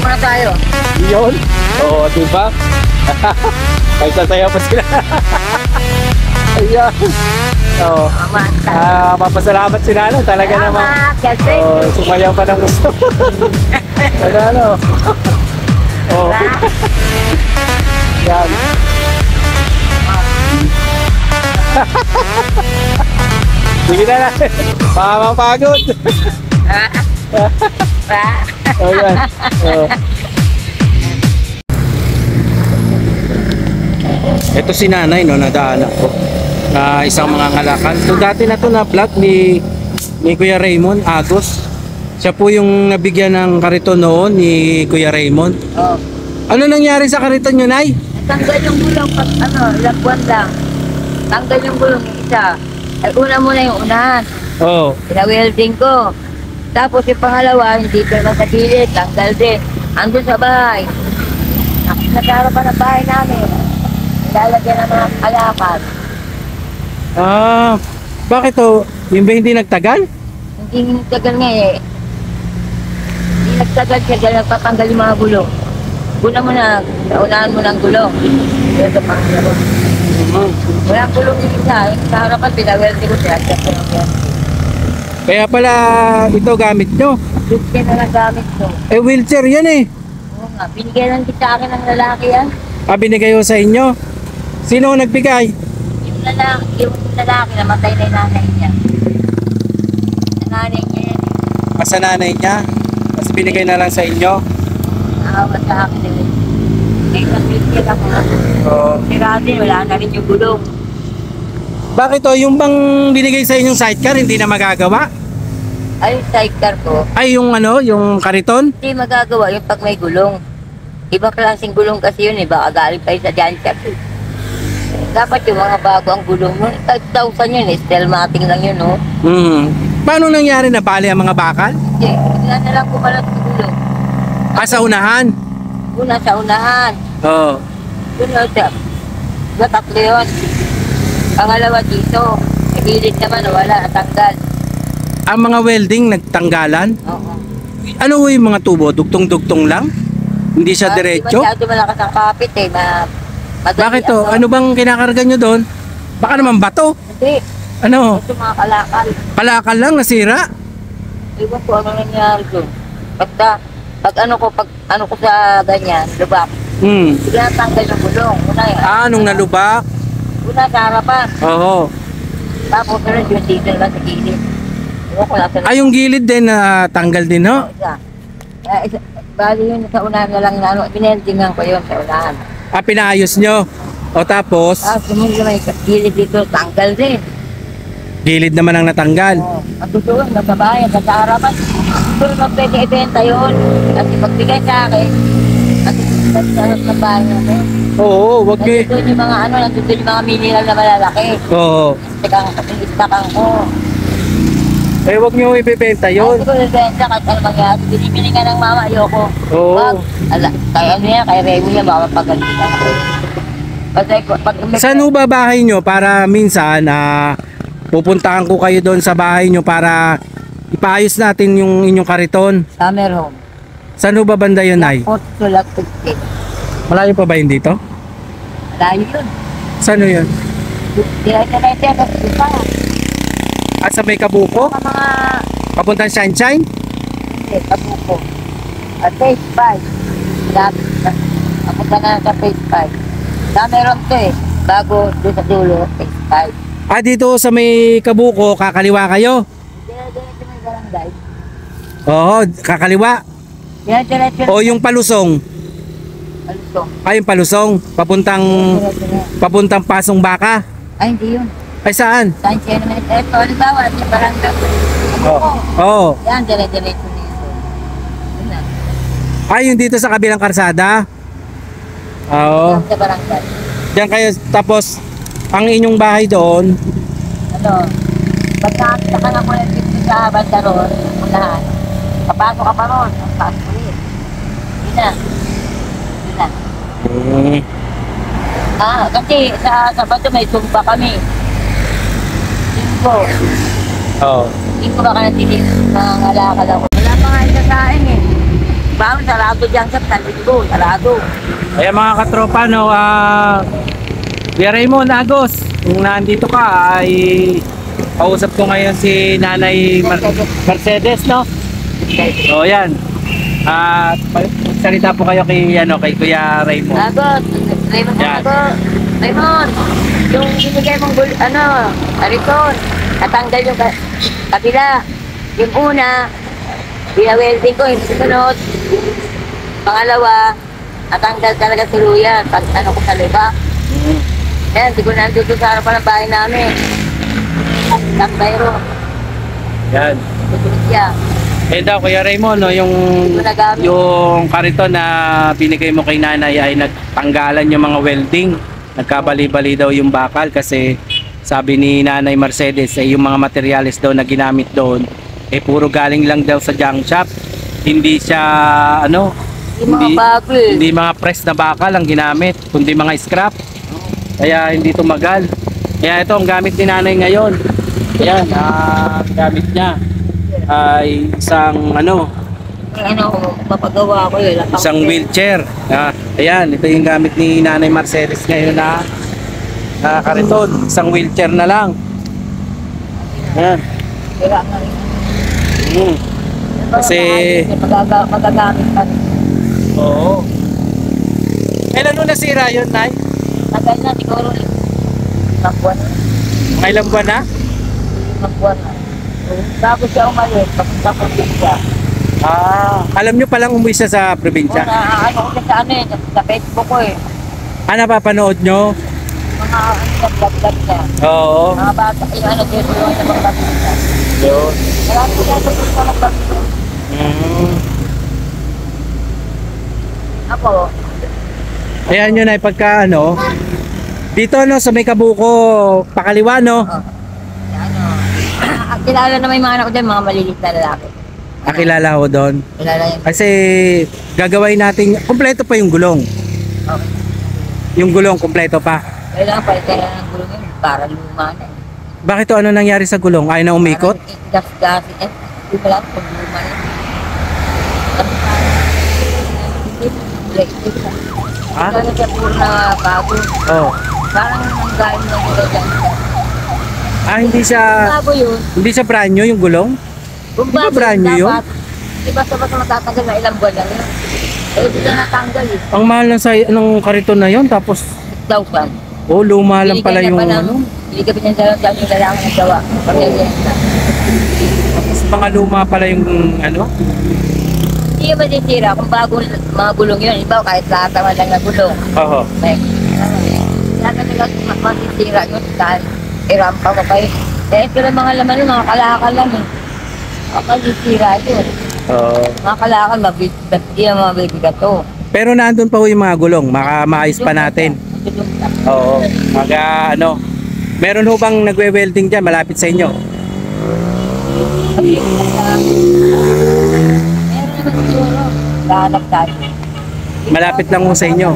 muna tayo. Yun. Oo, diba? Ay, sasaya pa sila. Ayan. Oo. Papasalamat si Nano. Talaga naman. Oo, sumayaw pa ng gusto. Ano? Oo. Yan. Sige na natin. Mapapagod. Oh, yan. Oh. Ito si nanay, no, nadaanan ko na isang mga ngalakal. So dati na to na vlog ni Kuya Raymond Agos. Siya po yung nabigyan ng kariton noon ni Kuya Raymond. Oh. Ano nangyari sa kariton nyo, Nay? Tanggal yung gulong pag ilang buwan lang. Tanggal yung gulong yung isa. Ay, una muna yung unahan. Oo. Pina-welding ko. Tapos yung pangalawa, hindi pa naman sa gilid, tanggal din. Andun sa bahay. Nagkarapan ng bahay namin. Lalagyan ng mga alakad. Bakit to? Yung ba hindi nagtagal? Hindi nagtagal nga eh. Hindi nagtagal siya dahil nagpapanggal yung mga gulong. Una mo na, naunahan mo ng gulong. Ito pangalawa. Walang gulong yung isa. Yung sa harapan, pina-welding ko siya. Kaya pala ito gamit nyo. Wheelchair na nagamit ko. Eh, wheelchair yan eh. Oo nga, binigyan lang din sa akin ng lalaki yan. Binigay ko sa inyo. Sino ang nagbigay? Yung lalaki, namatay na yung nanay niya. Yung nanay niya yan. Sa nanay niya. Tapos binigay na lang sa inyo. Nakawa sa akin eh. Ngayon sa wheelchair ako. Sira din, wala na rin yung gulong. Bakit to? Yung bang binigay sa inyong sidecar hindi na magagawa? Ay, yung sidecar ko. Ay, yung ano, yung kariton? Hindi magagawa yung pag may gulong. Ibang klaseng gulong kasi yun eh. Baka galing pa yun sa Janshop eh. Dapat yung mga bago ang gulong mo. 5,000 yun eh. Stelmating lang yun, no? Paano nangyari na bali ang mga bakal? Hindi, wala na lang kumalat yung gulong. Sa unahan? Una sa unahan. Oo. Sunod siya. Tatlo yun. Pangalawa dito. Sa gilid naman, wala. Natanggal. Ang mga welding nagtanggalan? Oo. Ano yung mga tubo? Dugtong-dugtong lang? Hindi siya diretso? Masyado malakas ang kapit eh. Bakit to? Ano bang kinakarga nyo doon? Baka naman bato? Hindi. Ano? Ito mga kalakal. Kalakal lang, nasira? Iwan ko ano nangyari doon. Pag ano ko sa ganyan, lubak. Bigla natanggal yung gulong. Una yan. Nung nalubak? Una sa harapan. Oo. Tapos sunod yung dito naman sa gilid. Iwan ko nasa Yung gilid din na tanggal din, no? isa. Bali yun sa unahan na lang na ano, bineldingan ko yun sa unahan. Pinaayos nyo? O tapos? Sumunod naman yung gilid dito, tanggal din. Gilid naman ang natanggal? Oo. Matutuon, magbabayan, sa harapan. Kung pwede ibenta yun, kasi magbigay sa akin, kasi sa harap ng bahay namin. Oo, wag kayo. Nandun yung mga nandun yung mga mineral na malalaki. Oo. Istakan ko. Eh, wag nyo ibibenta yun. Hindi ko ibenta kahit ano mangyari. Binibili nga ng mama, ayoko. Oo. Wag. Kaya ano yan, kaya Remy yan, baka mapagalitan ako. Saan ho ba bahay nyo para minsan pupuntahan ko kayo doon sa bahay nyo para ipaayos natin yung inyong kariton? Summer home. Saan ho ba banda yun, Nay? Port to Lactic. Malayo pa ba yun dito? Malayo yun. Saan ho yun? Direct na natin, kasi pa. At sa may Kabuko? Mga Papuntang Sunshine? hindi, Kabuko. At phase 5. Kapunta na sa phase 5. Summer home to eh. Bago doon sa dulo, phase 5. Dito sa may Kabuko, kakaliwa kayo? Diretso may barangay. Oo, kakaliwa. Diretso O yung Palusong? Palusong. Yung Palusong, papuntang Pasong Baka. Ay, hindi yun. Ay, saan? Saan siya naman? Ito, halimbawa, yung barangay. Oo. Yan, diretso na ito. Yun na. Yung dito sa kabilang karsada? Oo. Yan sa barangay. Diyan kayo, tapos ang inyong bahay doon? Pag nakakita ka na muna dito sa banda ron, unahan, papasok ka pa ron, pasok ulit. Yun na. Yun na. Kasi sa Sabado may sumpa kami. Linggo. Oo. Linggo baka natilis, nangangalakal ako. Wala pa nga isa sa akin eh. Bawang sarado dyan sa Tanlinggo, sarado. Ayan mga katropa, no, Kuya Raymond, Agos, kung nandito ka, ay kausap ko ngayon si Nanay Mercedes, no? So, yan. At salita po kayo kay, kay Kuya Raymond. Agot, Raymond, Yan. Agot. Raymond, yung binigay mong ariton, natanggal yung kabila. Yung una, welding ko, yung susunod. Pangalawa, natanggal talaga tuluyan. Pag ano ko sa liba. Ayan, di ko nandito sa harapan ng bahay namin. Takbayro, Yan. tutulog siya. Eh daw, Kuya Raymond, no, yung kariton na binigay mo kay nanay ay nagtanggalan yung mga welding. Nagkabali-bali daw yung bakal kasi sabi ni Nanay Mercedes ay yung mga materials daw na ginamit doon puro galing lang daw sa junk shop. Hindi siya Yung mga bago eh. hindi mga press na bakal ang ginamit, kundi mga scrap. Kaya hindi tumagal. Kaya ito ang gamit ni nanay ngayon. Ayan, gamit niya ay isang mapagawa ko yun. isang wheelchair. Ayan, ito yung gamit ni Nanay Mercedes ngayon na kariton. Isang wheelchair na lang. Ayan. Kaya nga rin. Kasi magagamit pa rin. oo. Kailan nung nasira yun, Nay? Tagal na, siguro isang buwan na. Mga ilang buwan na? Isang buwan na. Tapos siya umalis, papunta ko siya. Alam nyo palang umuwi siya sa probinsya? Ano ko siya sa Facebook ko eh. Napapanood nyo? Mga vlog niya. Oo. Mga bata, yung dito yung mga pagkakas. Yun. Marami ko siya sa magpapito. Ako, Ayan yun ay pagka dito sa may Kabuko, pakaliwa kilala na may mga anak ko dyan, mga malilit na lalaki. kilala ko doon. Kilala yun. Kasi gagawin natin, kumpleto pa yung gulong. Okay. Yung gulong kumpleto pa. Kailangan palitan na ng gulong yun, para luma na eh. Bakit ano nangyari sa gulong? Ayaw na umikot? Gas-gas, hindi pala kung luma na. Kaya siya puro na bago. Oh. Parang nanggaling na gulong dyan. Hindi siya Bago yun. brand new yung gulong? Kung Di ba bago brand new yun? dapat, di ba basta matatanggal na ilang buwan lang yun? Eh, hindi na natanggal eh. Ang mahal ng kariton na yon, tapos Daw pa. luma lang pala yung Binigyan niya sa lang yung lalaki ng gawa. Pag-yenta. tapos mga luma pala yung Hindi yung masisira kung bago mga gulong yun. Iba kahit lataman lang na gulong. Oo. Like, lahat nila masisira yun dahil irampa ko kayo. Eh, ito lang mga laman yun, mga kalakal lang eh. Masisira yun. Oo. Mga kalakal, mabibigat to. Pero nandun pa ho yung mga gulong, maayos pa natin. Oo. Meron ho bang nagwe-welding dyan malapit sa inyo? Meron naman siguro. Lahanap tayo. Malapit lang ho sa inyo.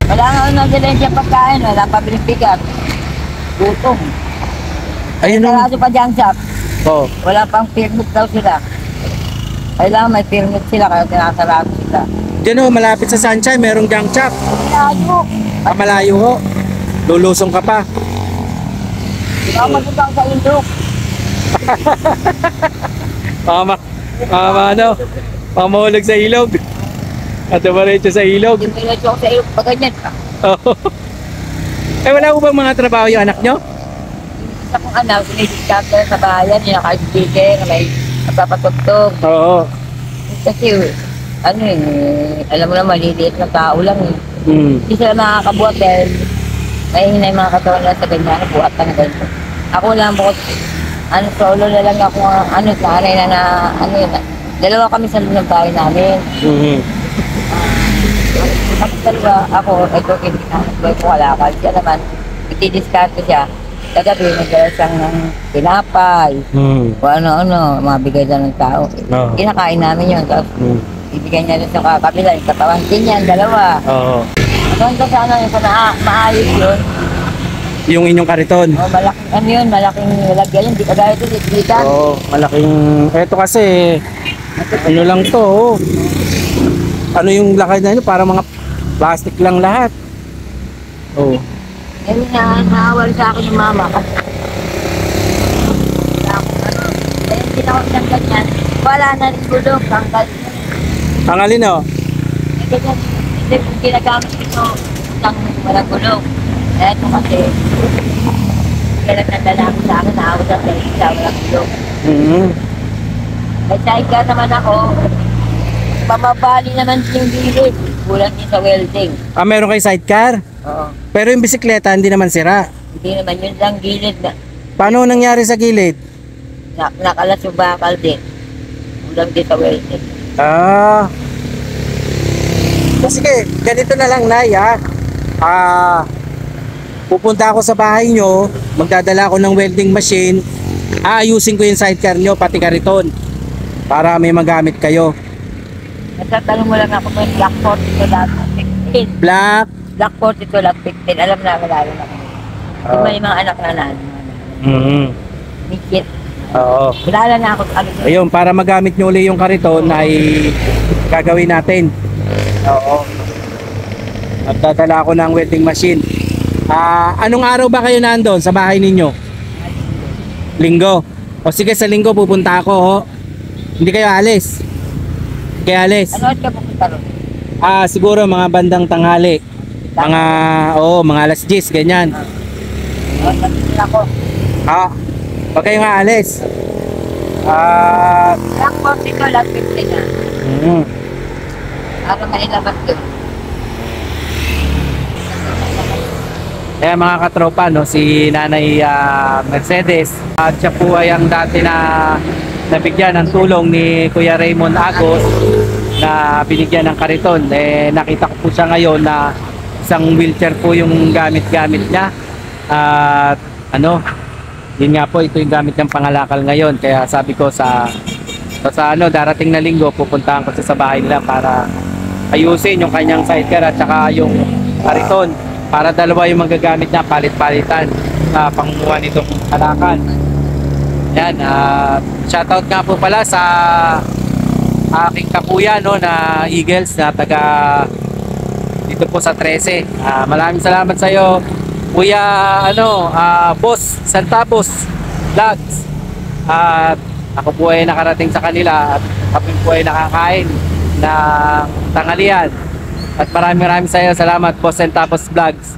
Wala nga nang dilensya pagkain, wala pabiling bigat. Gutom. Ayun ho. Sarado pa dyan shop. Oo. Wala pang permit daw sila. Kailangan may permit sila kaya tinasarado sila. Diyan ho, malapit sa Sunshine, merong junk shop. Malayo. Malayo ho. Lulusong ka pa. Di ba magandang sa indok? Pamahulog sa ilog. At dumaretso sa ilog. Hindi mo ako sa ilok pa ganyan. Wala ho bang mga trabaho yung anak nyo? Isa kong anak, sinisikat ko sa bayan, yung naka-speaker, may nagpapatugtog. Oo. Kasi, alam mo na maliliit na tao lang eh. Hindi sila makakabuhat dahil mahihina yung mga katawan nila sa ganyan, buhat ka na ganyan. Ako lang bukod, solo na lang ako, sanay dalawa kami sa loob ng bahay namin. Tapos dalawa, ako, ito, kinakabuhay ko kalakal. Siya naman, iti-discount ko siya. Kagabi, nagdala siyang ng tinapay, o mabigay lang ng tao. Kinakain namin yun, tapos ibigay niya rin sa kabila, yung katawan din yan, dalawa. Oo. Hanggang sa yung maayos yun, yung inyong kariton. Oh, malaking ano yun, malaking lagyan yun. Di kagaya ito, dito. Oo, malaking... Eto kasi, ano lang to, oh. Ano yung lakad na yun? Para mga plastic lang lahat. Oh. Eh, naawal sa akin yung mama kasi wala akong ano. Kaya hindi na ako ng ganyan. Wala na rin gulong, tanggal. Ang alin, oh? Eh, ganyan, hindi kung ginagamit ito ng walang gulong. Eh, ito kasi, kaya nagdala ako sa akin, naawal sa walang gulong. Mm-hmm. May sidecar naman ako. Pamabali naman yung gilid. Kulang din sa welding. Ah, meron kayo sidecar? Oo. Pero yung bisikleta, hindi naman sira. Hindi naman yun lang gilid na Paano nangyari sa gilid? nakalas yung bakal din. Kulang din sa welding. Ah. Sige, ganito na lang, Nay, ha? Pupunta ako sa bahay nyo, magdadala ako ng welding machine, aayusin ko yung sidecar nyo, pati kariton, para may magamit kayo. Nagtatanong mo lang ako may Black 42 lang 15. Black. Black 42 lang 15. Alam na, malalo na kami. Kung may mga anak na nan. Mm-hmm. Mikit. Oo. Malala na ako. Ano, Ayun, para magamit nyo uli yung kariton ay gagawin natin. Oo. Magdadala ako ng welding machine. Anong araw ba kayo nandun sa bahay ninyo? Linggo. O sige, sa linggo pupunta ako, ho. Hindi kayo alis. Kaya alis. ano ka pupunta ron? Siguro mga bandang tanghali. Mga alas 10, ganyan. Nagtitin ako. Wag kayo nga alis. Black 42 lang 15 na. Para mailabas yun. Kaya mga katropa, no, si Nanay Mercedes, at siya po ay ang dati na nabigyan ng tulong ni Kuya Raymond Agos na binigyan ng kariton. Nakita ko po siya ngayon na isang wheelchair po yung gamit-gamit niya. At yun nga po, ito yung gamit niyang pangalakal ngayon. Kaya sabi ko sa darating na linggo, pupuntahan ko siya sa bahay nila para ayusin yung kanyang sidecar at saka yung kariton. Para dalawa yung magagamit niya, palit-palitan na panguha nitong kalakal. Yan, shoutout nga po pala sa aking kapuya, no, na Eagles na taga dito po sa 13. Maraming salamat sa iyo, Kuya Boss Santabos Vlogs. At ako po ay nakarating sa kanila at kami po ay nakakain ng tanghalian. At maraming sa iyo salamat, Boss Santabos Vlogs.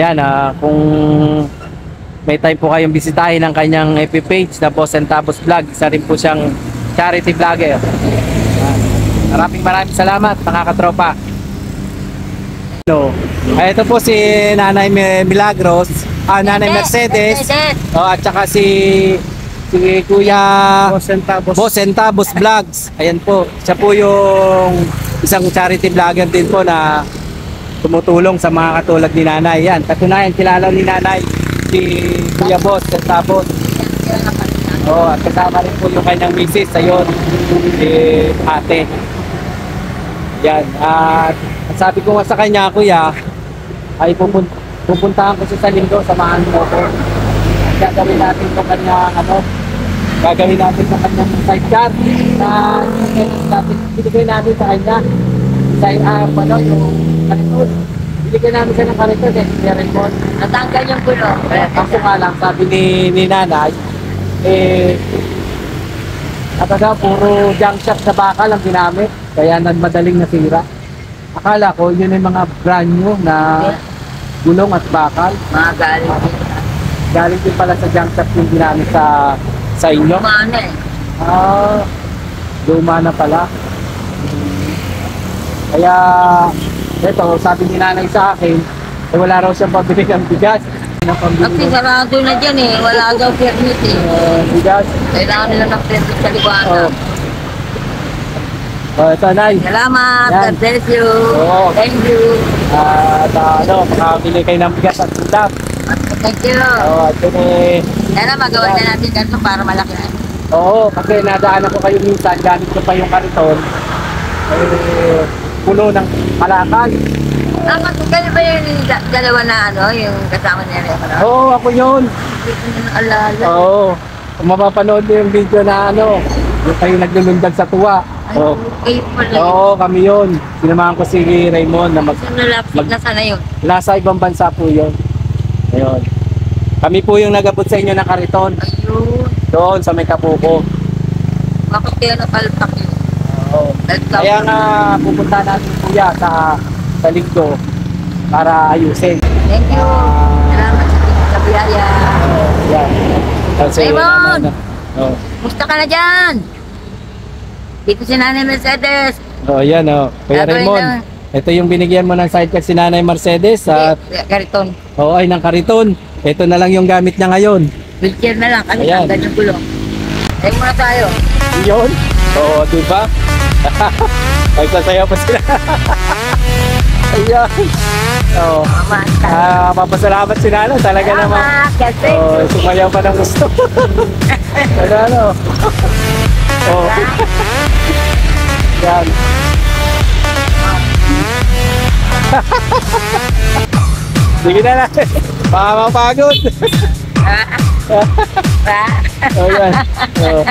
Yan, kung may time po kayong bisitahin ang kanyang FB page na Boss Santabos Vlog, isa rin po siyang charity vlogger. Maraming salamat mga katropa. Ito po si Nanay Milagros, Nanay Mercedes, at saka si Kuya Boss Santabos Vlogs. Ayan po, siya po yung isang charity vlogger din po na tumutulong sa mga katulad ni Nanay. Yan, katunayan kilala ni Nanay si Kuya Boss Santabos. At kasama rin po yung kanyang misis, ayun, si ate. Yan, at sabi ko nga sa kanya, Kuya, ay pupuntahan ko siya sa linggo, samahan mo ko. Gagawin natin sa kanya, gagawin natin sa kanyang sidecar na binigay natin sa kanya. Yung kariton. Binigay namin siya ng kariton, Raymond. Natanggal yung gulong. Kaso nga lang, sabi ni Nanay, puro junk shop na bakal ang ginamit, kaya nagmadaling nasira. Akala ko yun yung mga brand new na gulong at bakal. Mga galing. Galing din pala sa junk shop yung ginamit sa inyo. Lumana eh. Luma na pala. Kaya ito, sabi ni Nanay sa akin, wala raw siyang pabili ng bigas. Kasi sarado na dyan eh. Wala daw permit eh. Bigas. Kailangan nila ng permit sa liwanag. Ito, Nay. Salamat. Yan. God bless you. Oo. Thank you. Makabili kayo ng bigas at sundap. Thank you. At yun Sana magawa na natin ganito para malaki na. kasi nadaanan ko kayo minsan, gamit ko pa yung kariton. nagbubulo ng kalakal. Kaya ba yung dalawa na ano, yung kasama niya Raymond? Oo, ako yun. Hindi ko na naalala. Oo. Kung mapapanood niyo yung video na ano, yung kayo naglulundag sa tuwa. Oo. Kayo pala. Oo, kami yun. Sinamahan ko si Raymond na Nalapit na sana yun. nasa ibang bansa po yun. Ayun. Kami po yung nagabot sa inyo ng kariton. Ayun. Doon sa may Kapuko. Bakit kayo napalpak yun? Oo. Kaya nga pupunta natin kuya sa linggo para ayusin. Thank you. Salamat sa biyaya. Yan. Kasi, Raymond! Oh. Musta ka na dyan? Dito si Nanay Mercedes. Oh, yan oh. Kuya Gagawin Raymond. na. Ito yung binigyan mo ng sidecar si Nanay Mercedes at Kariton. ay ng kariton. Ito na lang yung gamit niya ngayon. Wheelchair na lang kasi Ayan. tanggal yung gulong. Tayo muna tayo. Yun. Oo, di ba? Nagsasayaw pa sila. Ayan. Oo. Mama, Papasalamat si Nana. Talaga naman. kasi. Sumayaw pa ng gusto. Ano? Oo. Yan. Sige na natin. Baka mapagod. Ah. Oh, yan. Oh.